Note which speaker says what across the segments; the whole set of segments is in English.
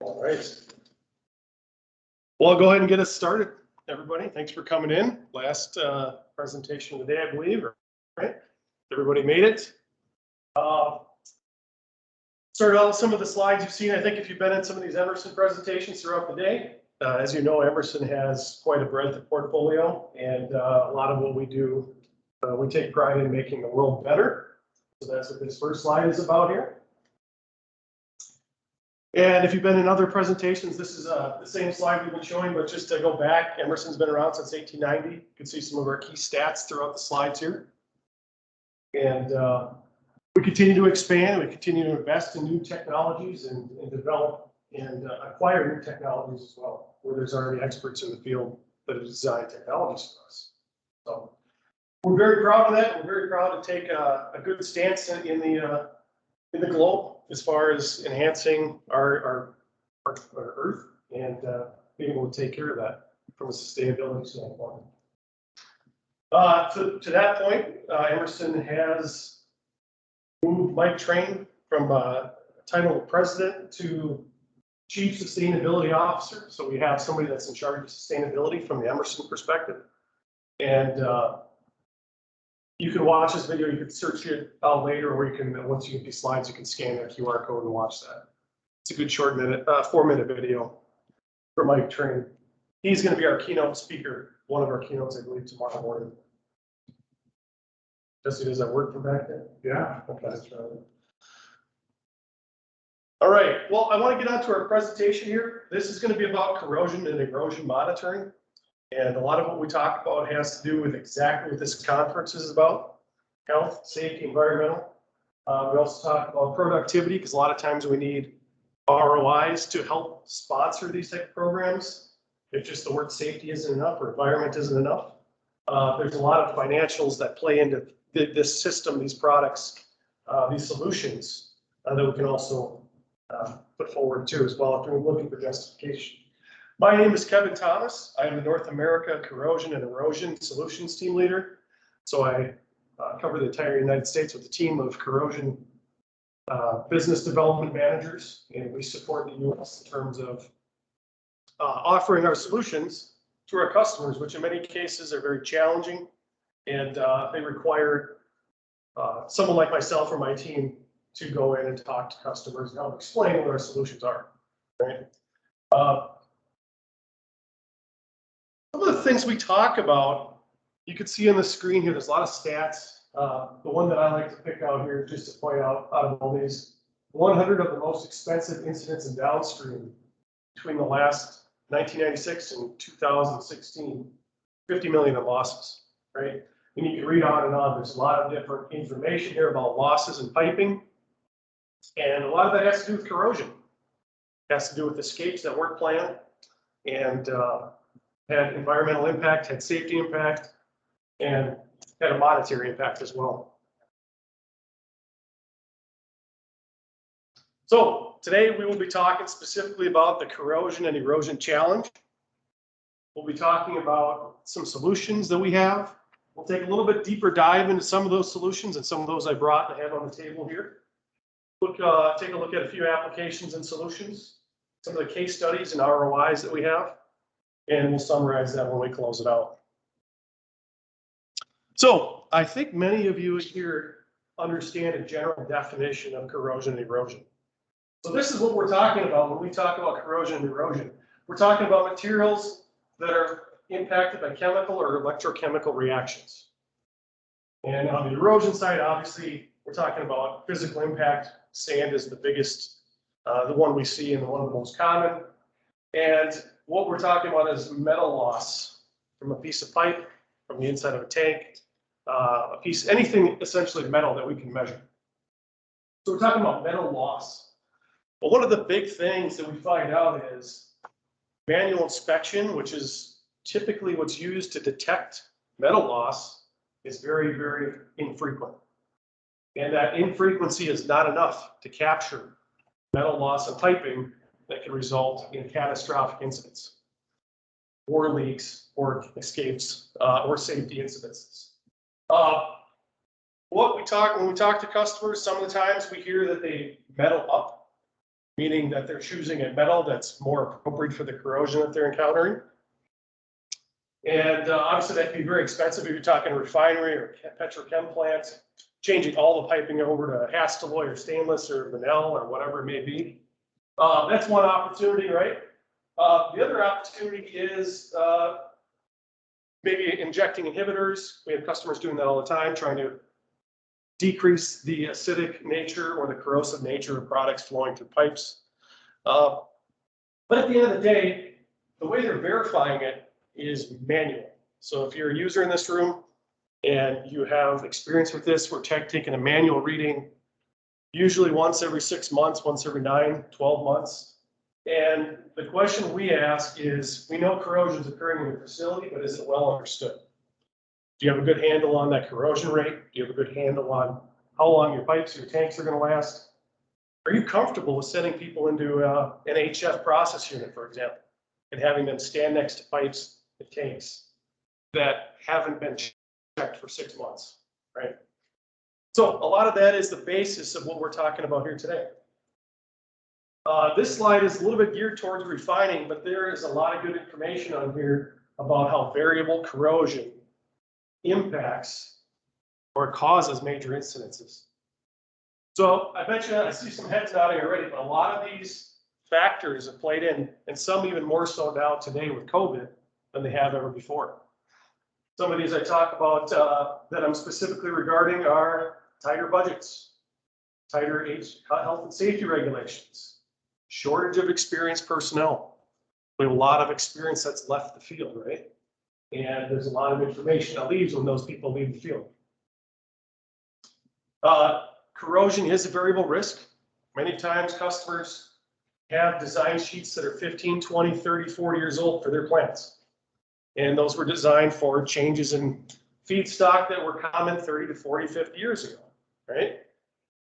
Speaker 1: All right. Well, I'll go ahead and get us started, everybody. Thanks for coming in. Last presentation of the day, I believe, right? Everybody made it. Started out with some of the slides you've seen. I think if you've been in some of these Emerson presentations throughout the day, as you know, Emerson has quite a breadth of portfolio, and a lot of what we do, we take pride in making the world better. So that's what this first slide is about here. And if you've been in other presentations, this is the same slide we've been showing, but just to go back, Emerson's been around since 1890. You can see some of our key stats throughout the slides here. And we continue to expand, we continue to invest in new technologies and develop and acquire new technologies as well, where there's already experts in the field that have designed technologies for us. So we're very proud of that. We're very proud to take a good stance in the globe as far as enhancing our Earth and being able to take care of that from a sustainability standpoint. To that point, Emerson has moved Mike Train from title of president to chief sustainability officer. So we have somebody that's in charge of sustainability from the Emerson perspective. And you can watch this video, you can search it out later, or you can, once you get these slides, you can scan that QR code and watch that. It's a good short 4-minute video for Mike Train. He's going to be our keynote speaker, one of our keynotes, I believe, tomorrow morning. Jesse, does that work from back then? Yeah. Okay. That's right. All right. Well, I want to get on to our presentation here. This is going to be about corrosion and erosion monitoring. And a lot of what we talk about has to do with exactly what this conference is about: health, safety, environmental. We also talk about productivity, because a lot of times we need ROIs to help sponsor these type of programs. If just the word safety isn't enough or environment isn't enough, there's a lot of financials that play into this system, these products, these solutions that we can also put forward too as well if we're looking for justification. My name is Kevin Thomas. I am the North America Corrosion and Erosion Solutions Team Leader. So I cover the entire United States with a team of corrosion business development managers, and we support the U.S. in terms of offering our solutions to our customers, which in many cases are very challenging, and they require someone like myself or my team to go in and talk to customers and help explain what our solutions are. Right? Some of the things we talk about, you can see on the screen here, there's a lot of stats. The one that I like to pick out here, just to point out of all these, 100 of the most expensive incidents in downstream between the last 1996 and 2016, 50 million in losses, right? And you can read on and on. There's a lot of different information here about losses in piping. And a lot of that has to do with corrosion. It has to do with escapes that weren't planned, and had environmental impact, had safety impact, and had a monetary impact as well. So today we will be talking specifically about the corrosion and erosion challenge. We'll be talking about some solutions that we have. We'll take a little bit deeper dive into some of those solutions, and some of those I brought and have on the table here. Take a look at a few applications and solutions, some of the case studies and ROIs that we have, and we'll summarize that when we close it out. So I think many of you here understand a general definition of corrosion and erosion. So this is what we're talking about when we talk about corrosion and erosion. We're talking about materials that are impacted by chemical or electrochemical reactions. And on the erosion side, obviously, we're talking about physical impact. Sand is the biggest, the one we see and the one of the most common. And what we're talking about is metal loss from a piece of pipe, from the inside of a tank, a piece, anything essentially metal that we can measure. So we're talking about metal loss. But one of the big things that we find out is manual inspection, which is typically what's used to detect metal loss, is very, very infrequent. And that infrequency is not enough to capture metal loss in piping that can result in catastrophic incidents, or leaks, or escapes, or safety incidents. When we talk to customers, some of the times we hear that they metal up meaning that they're choosing a metal that's more appropriate for the corrosion that they're encountering. And obviously that can be very expensive if you're talking a refinery or petrochem plant, changing all the piping over to Hastelloy or stainless or Vanel or whatever it may be. That's one opportunity, right? The other opportunity is maybe injecting inhibitors. We have customers doing that all the time, trying to decrease the acidic nature or the corrosive nature of products flowing through pipes. But at the end of the day, the way they're verifying it is manual. So if you're a user in this room and you have experience with this, we're taking a manual reading, usually once every 6 months, once every 9, 12 months. And the question we ask is, we know corrosion is occurring in your facility, but is it well understood? Do you have a good handle on that corrosion rate? Do you have a good handle on how long your pipes, your tanks are going to last? Are you comfortable with sending people into an HF process unit, for example, and having them stand next to pipes and tanks that haven't been checked for 6 months, right? So a lot of that is the basis of what we're talking about here today. This slide is a little bit geared towards refining, but there is a lot of good information on here about how variable corrosion impacts or causes major incidences. So I bet you, I see some heads nodding already, but a lot of these factors have played in, and some even more so now today with COVID than they have ever before. Some of these I talk about that I'm specifically regarding are tighter budgets, tighter health and safety regulations, shortage of experienced personnel. We have a lot of experience that's left the field, right? And there's a lot of information that leaves when those people leave the field. Corrosion is a variable risk. Many times customers have design sheets that are 15, 20, 30, 40 years old for their plants. And those were designed for changes in feedstock that were common 30 to 40, 50 years ago, right?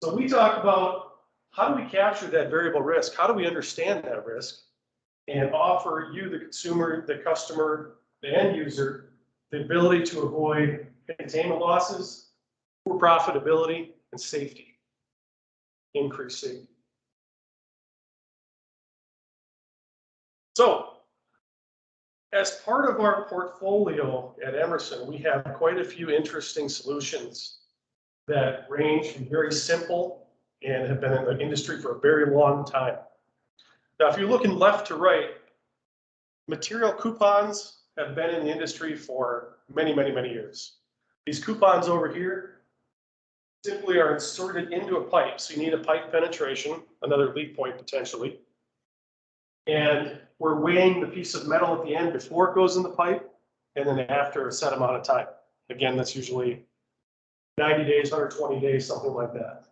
Speaker 1: So we talk about how do we capture that variable risk? How do we understand that risk and offer you, the consumer, the customer, the end user, the ability to avoid containment losses, poor profitability, and safety, increased safety. So, as part of our portfolio at Emerson, we have quite a few interesting solutions that range from very simple and have been in the industry for a very long time. Now, if you're looking left to right, material coupons have been in the industry for many, many, many years. These coupons over here simply are inserted into a pipe. So you need a pipe penetration, another leak point potentially. And we're weighing the piece of metal at the end before it goes in the pipe and then after a set amount of time. Again, that's usually 90 days, 120 days, something like that.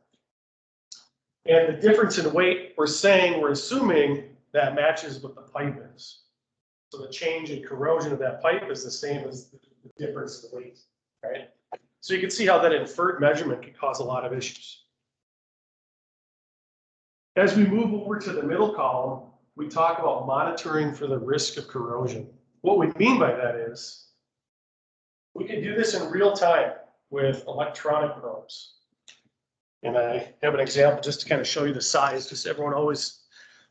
Speaker 1: And the difference in weight, we're assuming that matches what the pipe is. So the change in corrosion of that pipe is the same as the difference in weight, right? So you can see how that inferred measurement can cause a lot of issues. As we move over to the middle column, we talk about monitoring for the risk of corrosion. What we mean by that is we can do this in real time with electronic probes. And I have an example just to kind of show you the size, because everyone always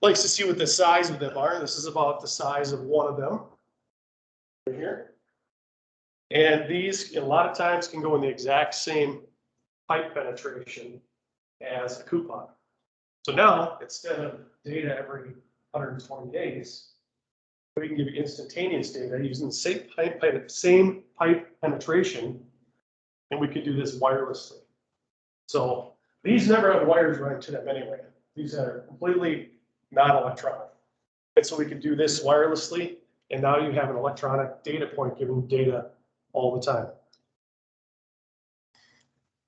Speaker 1: likes to see what the size of them are. This is about the size of one of them right here. And these, a lot of times, can go in the exact same pipe penetration as a coupon. So now, instead of data every 120 days, we can give you instantaneous data using the same pipe penetration, and we could do this wirelessly. So these never have wires running to them anyway. These are completely non-electronic. And so we can do this wirelessly, and now you have an electronic data point giving data all the time.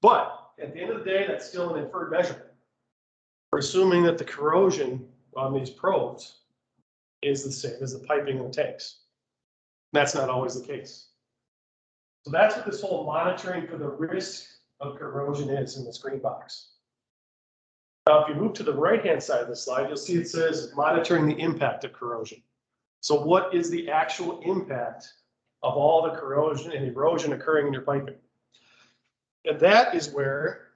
Speaker 1: But at the end of the day, that's still an inferred measurement. We're assuming that the corrosion on these probes is the same as the piping in the tanks. That's not always the case. So that's what this whole monitoring for the risk of corrosion is in this green box. Now, if you move to the right-hand side of the slide, you'll see it says monitoring the impact of corrosion. So what is the actual impact of all the corrosion and erosion occurring in your piping? And that is where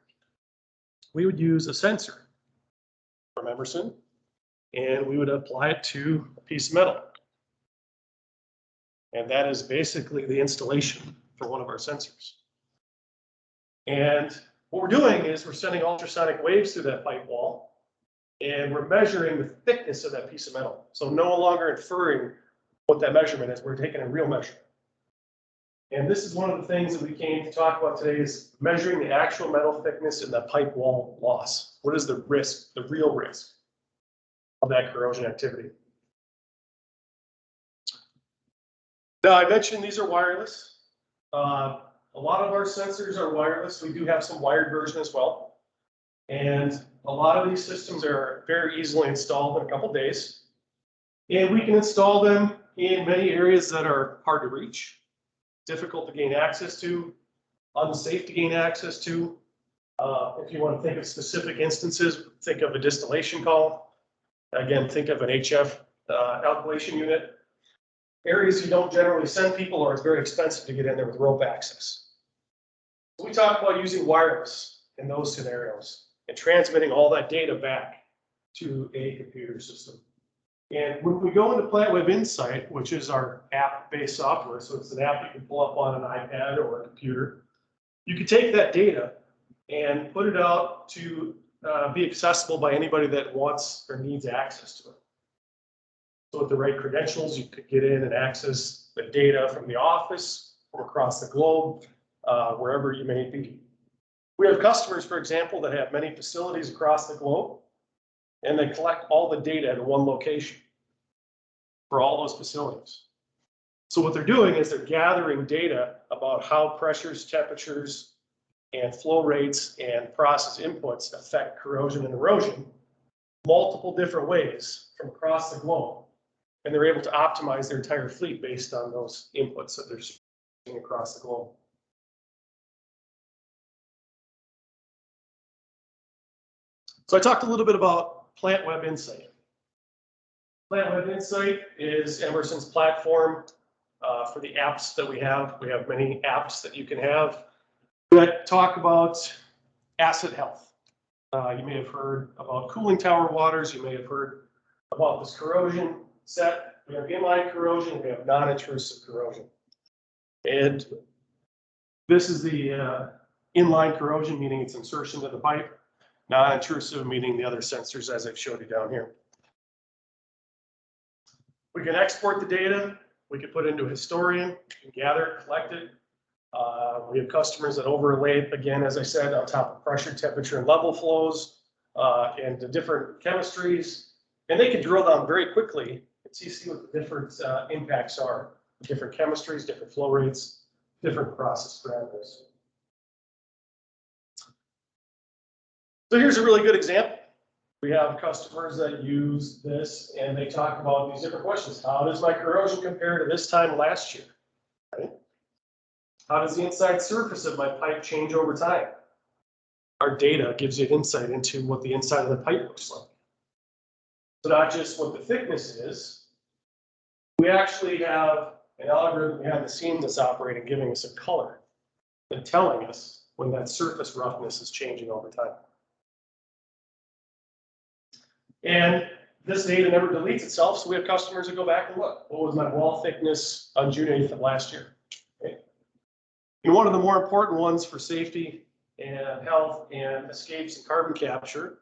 Speaker 1: we would use a sensor from Emerson and we would apply it to a piece of metal. And that is basically the installation for one of our sensors. And what we're doing is we're sending ultrasonic waves through that pipe wall, and we're measuring the thickness of that piece of metal. So no longer inferring what that measurement is, we're taking a real measurement. And this is one of the things that we came to talk about today, is measuring the actual metal thickness in the pipe wall loss. What is the risk, the real risk of that corrosion activity? Now, I mentioned these are wireless. A lot of our sensors are wireless. We do have some wired version as well. And a lot of these systems are very easily installed in a couple days. And we can install them in many areas that are hard to reach, difficult to gain access to, unsafe to gain access to. If you want to think of specific instances, think of a distillation call. Again, think of an HF alkylation unit. Areas you don't generally send people, or it's very expensive to get in there with rope access. So we talk about using wireless in those scenarios and transmitting all that data back to a computer system. And when we go into PlantWeb Insight, which is our app-based software, so it's an app you can pull up on an iPad or a computer, you can take that data and put it out to be accessible by anybody that wants or needs access to it. So with the right credentials, you could get in and access the data from the office or across the globe, wherever you may be. We have customers, for example, that have many facilities across the globe, and they collect all the data in one location for all those facilities. So what they're doing is they're gathering data about how pressures, temperatures, and flow rates and process inputs affect corrosion and erosion multiple different ways from across the globe. And they're able to optimize their entire fleet based on those inputs that they're seeing across the globe. So I talked a little bit about PlantWeb Insight. PlantWeb Insight is Emerson's platform for the apps that we have. We have many apps that you can have that talk about asset health. You may have heard about cooling tower waters. You may have heard about this corrosion set. We have inline corrosion. We have non-intrusive corrosion. And this is the inline corrosion, meaning its insertion to the pipe. Non-intrusive, meaning the other sensors as I've showed you down here. We can export the data. We can put it into a historian, gather it, collect it. We have customers that overlay it, again, as I said, on top of pressure, temperature, and level flows, and the different chemistries. And they can drill down very quickly and see what the different impacts are, different chemistries, different flow rates, different process parameters. So here's a really good example. We have customers that use this and they talk about these different questions. How does my corrosion compare to this time last year? Right? How does the inside surface of my pipe change over time? Our data gives you insight into what the inside of the pipe looks like. So not just what the thickness is, we actually have an algorithm behind the scenes that's operating, giving us a color and telling us when that surface roughness is changing over time. And this data never deletes itself, so we have customers that go back and look. What was my wall thickness on June 8th of last year? Okay. And one of the more important ones for safety and health and escapes and carbon capture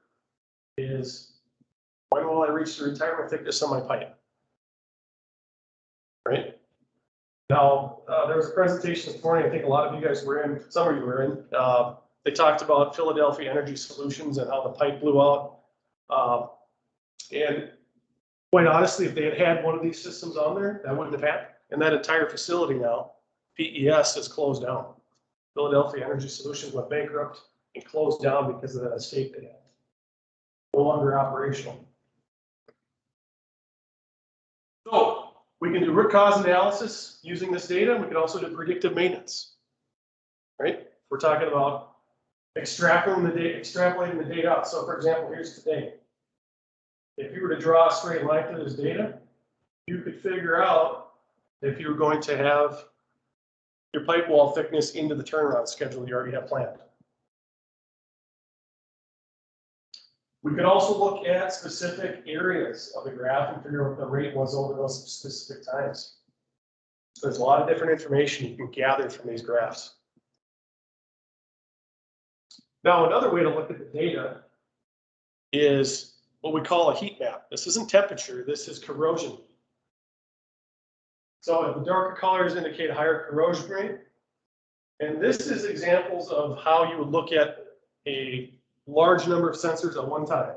Speaker 1: is, when will I reach the retirement thickness on my pipe? Right? Now, there was a presentation this morning, I think a lot of you guys were in, some of you were in. They talked about Philadelphia Energy Solutions and how the pipe blew out. And quite honestly, if they had had one of these systems on there, that wouldn't have happened. And that entire facility now, PES, is closed down. Philadelphia Energy Solutions went bankrupt and closed down because of that escape they had. No longer operational. So we can do root cause analysis using this data. We can also do predictive maintenance. Right? We're talking about extrapolating the data out. So for example, here's today. If you were to draw a straight line to this data, you could figure out if you were going to have your pipe wall thickness into the turnaround schedule you already have planned. We could also look at specific areas of the graph and figure out what the rate was over those specific times. So there's a lot of different information you can gather from these graphs. Now, another way to look at the data is what we call a heat map. This isn't temperature, this is corrosion. So the darker colors indicate higher corrosion rate. And this is examples of how you would look at a large number of sensors at one time.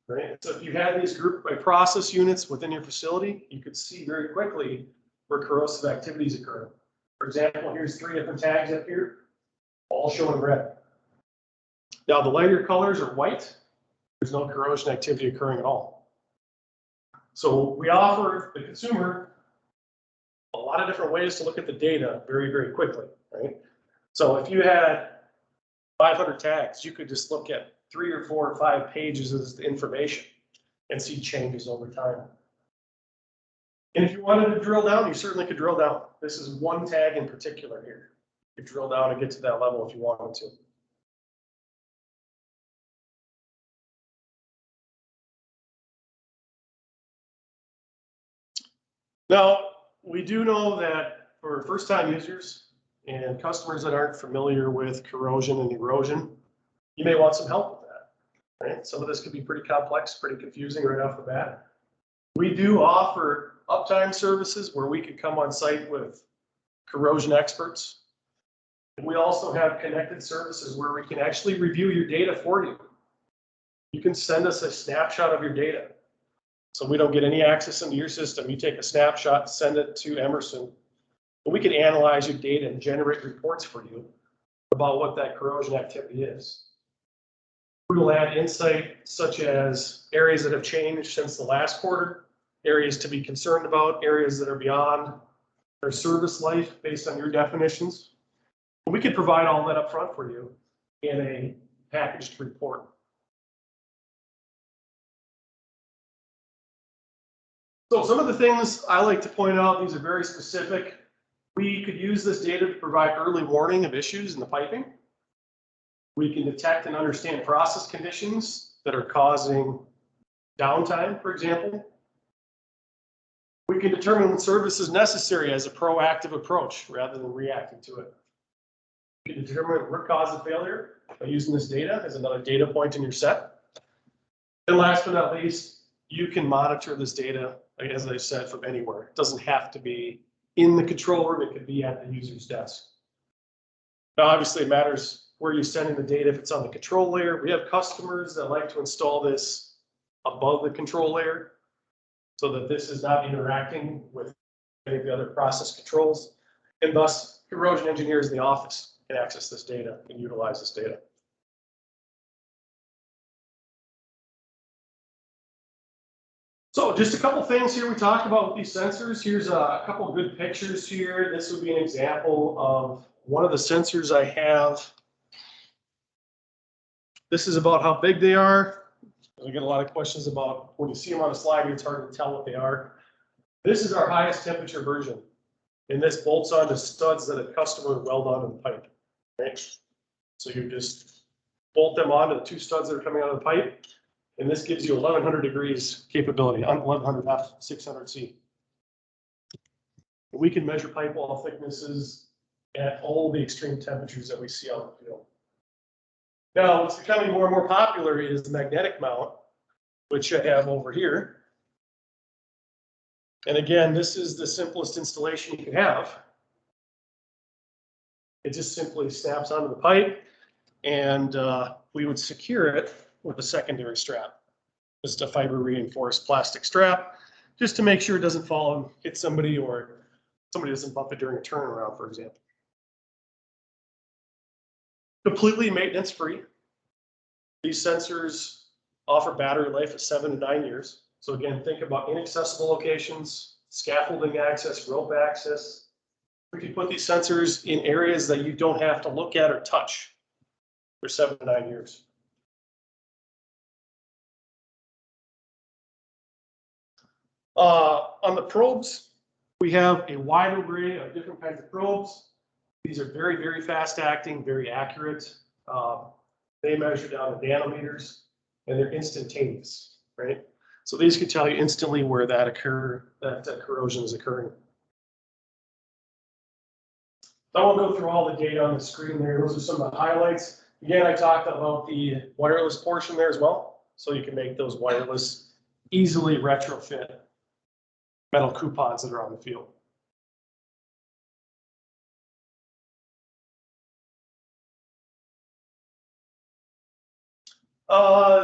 Speaker 1: Right? So if you had these grouped by process units within your facility, you could see very quickly where corrosive activity is occurring. For example, here's 3 different tags up here, all showing red. Now the lighter colors are white. There's no corrosion activity occurring at all. So we offer the consumer a lot of different ways to look at the data very, very quickly, right? So if you had 500 tags, you could just look at 3 or 4 or 5 pages of the information and see changes over time. And if you wanted to drill down, you certainly could drill down. This is one tag in particular here. You could drill down and get to that level if you wanted to. Now, we do know that for first-time users and customers that aren't familiar with corrosion and erosion, you may want some help with that, right? Some of this could be pretty complex, pretty confusing right off the bat. We do offer uptime services where we could come on site with corrosion experts. We also have connected services where we can actually review your data for you. You can send us a snapshot of your data. So we don't get any access into your system. You take a snapshot, send it to Emerson, and we can analyze your data and generate reports for you about what that corrosion activity is. We will add insight such as areas that have changed since the last quarter, areas to be concerned about, areas that are beyond their service life based on your definitions. And we can provide all that up front for you in a packaged report. So some of the things I like to point out, these are very specific. We could use this data to provide early warning of issues in the piping. We can detect and understand process conditions that are causing downtime, for example. We can determine when service is necessary as a proactive approach rather than reacting to it. We can determine root cause of failure by using this data as another data point in your set. And last but not least, you can monitor this data, as I said, from anywhere. It doesn't have to be in the control room, it could be at the user's desk. Now, obviously, it matters where you're sending the data if it's on the control layer. We have customers that like to install this above the control layer so that this is not interacting with any of the other process controls. And thus, corrosion engineers in the office can access this data and utilize this data. So just a couple things here we talked about with these sensors. Here's a couple good pictures here. This would be an example of one of the sensors I have. This is about how big they are. I get a lot of questions about when you see them on a slide, it's hard to tell what they are. This is our highest temperature version. And this bolts onto studs that a customer would weld onto the pipe. Right? So you just bolt them onto the 2 studs that are coming out of the pipe. And this gives you 1100 degrees capability, 1100 F, 600 C. We can measure pipe wall thicknesses at all the extreme temperatures that we see out in the field. Now, what's becoming more and more popular is the magnetic mount, which I have over here. And again, this is the simplest installation you can have. It just simply snaps onto the pipe, and we would secure it with a secondary strap. Just a fiber reinforced plastic strap, just to make sure it doesn't fall and hit somebody, or somebody doesn't bump it during a turnaround, for example. Completely maintenance free. These sensors offer battery life of 7 to 9 years. So again, think about inaccessible locations, scaffolding access, rope access. We can put these sensors in areas that you don't have to look at or touch for 7 to 9 years. On the probes, we have a wide array of different kinds of probes. These are very, very fast acting, very accurate. They measure down to nanometers, and they're instantaneous, right? So these can tell you instantly where that corrosion is occurring. I won't go through all the data on the screen there. Those are some of the highlights. Again, I talked about the wireless portion there as well. So you can make those wireless easily retrofit metal coupons that are on the field.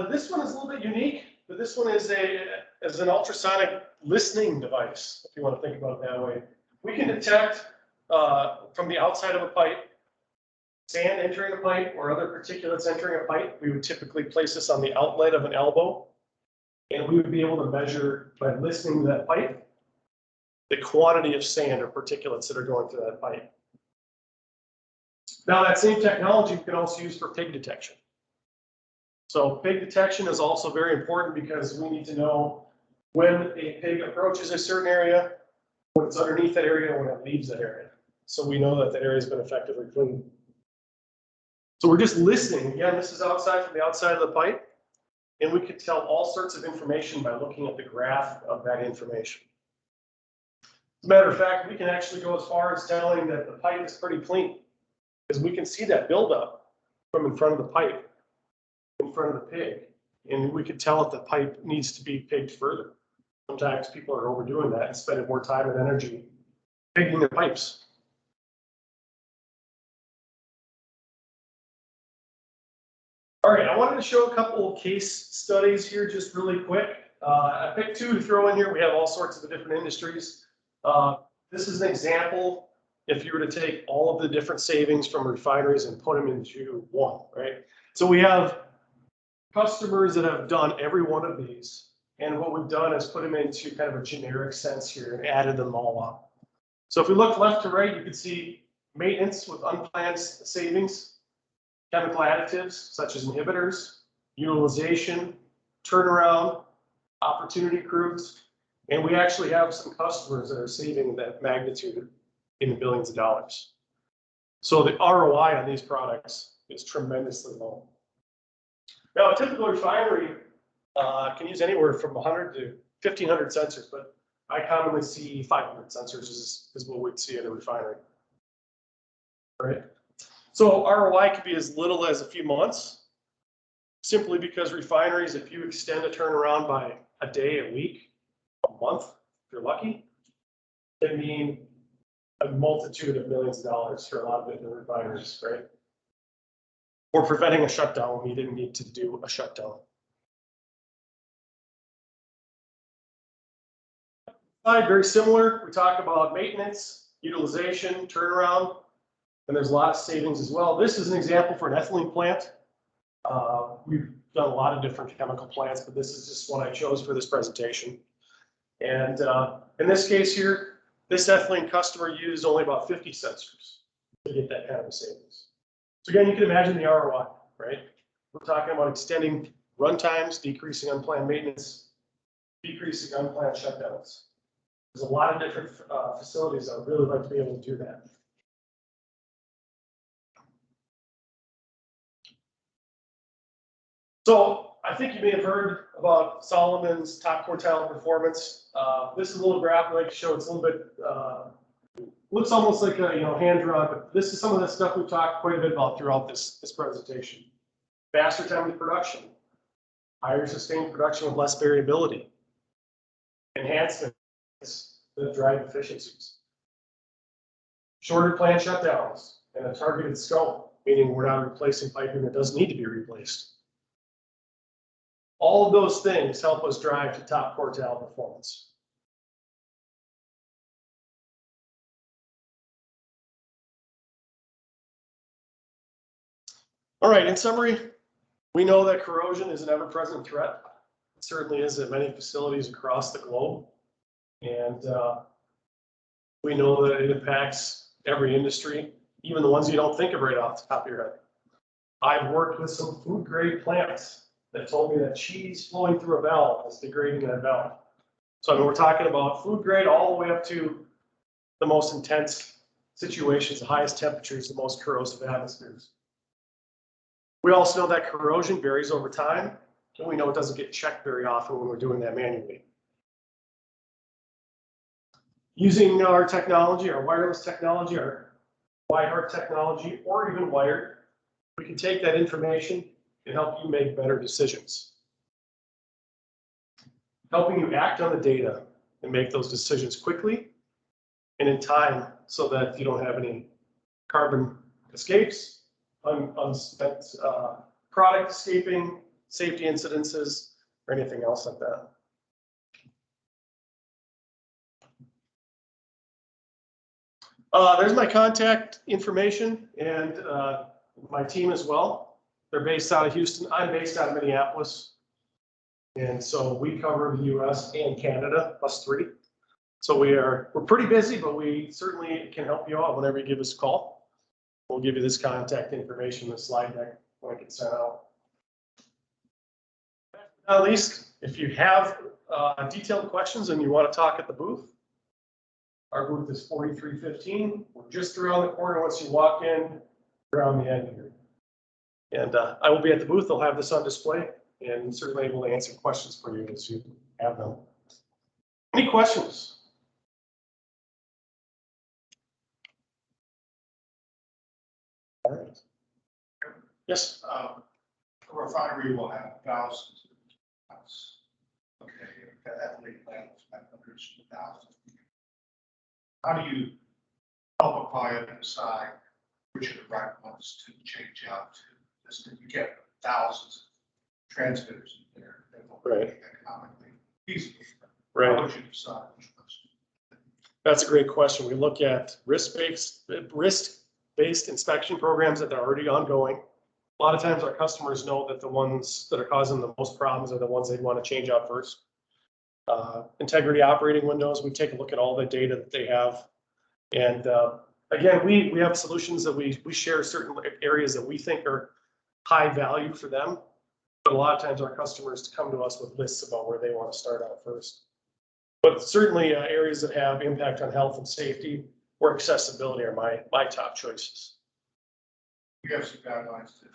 Speaker 1: This one is a little bit unique, but this one is an ultrasonic listening device, if you want to think about it that way. We can detect from the outside of a pipe, sand entering a pipe or other particulates entering a pipe. We would typically place this on the outlet of an elbow, and we would be able to measure by listening to that pipe the quantity of sand or particulates that are going through that pipe. Now, that same technology we can also use for pig detection. So pig detection is also very important because we need to know when a pig approaches a certain area, when it's underneath that area, when it leaves that area. So we know that that area has been effectively cleaned. So we're just listening. Again, this is outside from the outside of the pipe, and we can tell all sorts of information by looking at the graph of that information. As a matter of fact, we can actually go as far as telling that the pipe is pretty clean, because we can see that buildup from in front of the pipe, in front of the pig, and we can tell if the pipe needs to be pigged further. Sometimes people are overdoing that and spending more time and energy pigging their pipes. All right, I wanted to show a couple of case studies here just really quick. I picked two to throw in here. We have all sorts of different industries. This is an example if you were to take all of the different savings from refineries and put them into one, right? So we have customers that have done every one of these. And what we've done is put them into kind of a generic sense here and added them all up. So if we look left to right, you can see maintenance with unplanned savings, chemical additives such as inhibitors, utilization, turnaround, opportunity crews, and we actually have some customers that are saving that magnitude in the billions of dollars. So the ROI on these products is tremendously low. Now, a typical refinery can use anywhere from 100 to 1,500 sensors, but I commonly see 500 sensors is what we'd see in a refinery. All right. So ROI could be as little as a few months, simply because refineries, if you extend a turnaround by a day, a week, a month, if you're lucky, it mean a multitude of millions of dollars for a lot of different refineries, right? Or preventing a shutdown when you didn't need to do a shutdown. Very similar. We talk about maintenance, utilization, turnaround, and there's a lot of savings as well. This is an example for an ethylene plant. We've done a lot of different chemical plants, but this is just one I chose for this presentation. And in this case here, this ethylene customer used only about 50 sensors to get that kind of a savings. So again, you can imagine the ROI, right? We're talking about extending run times, decreasing unplanned maintenance, decreasing unplanned shutdowns. There's a lot of different facilities that would really like to be able to do that. So I think you may have heard about Solomon's top quartile performance. This is a little graph I like to show. It's a little bit, looks almost like a hand drawn, but this is some of the stuff we've talked quite a bit about throughout this presentation. Faster time to production, higher sustained production with less variability, enhancements that drive efficiencies, shorter plant shutdowns, and a targeted scope, meaning we're not replacing piping that doesn't need to be replaced. All of those things help us drive to top quartile performance. All right, in summary, we know that corrosion is an ever-present threat. It certainly is at many facilities across the globe. And we know that it impacts every industry, even the ones you don't think of right off the top of your head. I've worked with some food grade plants that told me that cheese flowing through a valve is degrading that valve. So I mean, we're talking about food grade all the way up to the most intense situations, the highest temperatures, the most corrosive atmospheres. We also know that corrosion varies over time, and we know it doesn't get checked very often when we're doing that manually. Using our technology, our wireless technology, our wide technology, or even wired, we can take that information and help you make better decisions. Helping you act on the data and make those decisions quickly and in time so that you don't have any carbon escapes, unspent product escaping, safety incidences, or anything else like that. There's my contact information and my team as well. They're based out of Houston. I'm based out of Minneapolis. And so we cover the US and Canada, plus 3. So we're pretty busy, but we certainly can help you out whenever you give us a call. We'll give you this contact information, the slide deck when it gets sent out. At least, if you have detailed questions and you want to talk at the booth, our booth is 4315. We're just around the corner once you walk in, around the end here. And I will be at the booth. They'll have this on display and certainly able to answer questions for you as you have them. Any questions? All right. Yes.
Speaker 2: A refinery will have thousands of tons. Okay, ethylene plants have hundreds of thousands. How do you help a client decide which are the right ones to change out to? This, you get thousands of transmitters in there that will be economically feasible.
Speaker 1: Right.
Speaker 2: How would you decide which ones?
Speaker 1: That's a great question. We look at risk-based inspection programs that are already ongoing. A lot of times our customers know that the ones that are causing the most problems are the ones they'd want to change out first. Integrity operating windows, we take a look at all the data that they have. And again, we have solutions that we share certain areas that we think are high value for them. But a lot of times our customers come to us with lists about where they want to start out first. But certainly areas that have impact on health and safety or accessibility are my top choices.
Speaker 2: You have some guidelines to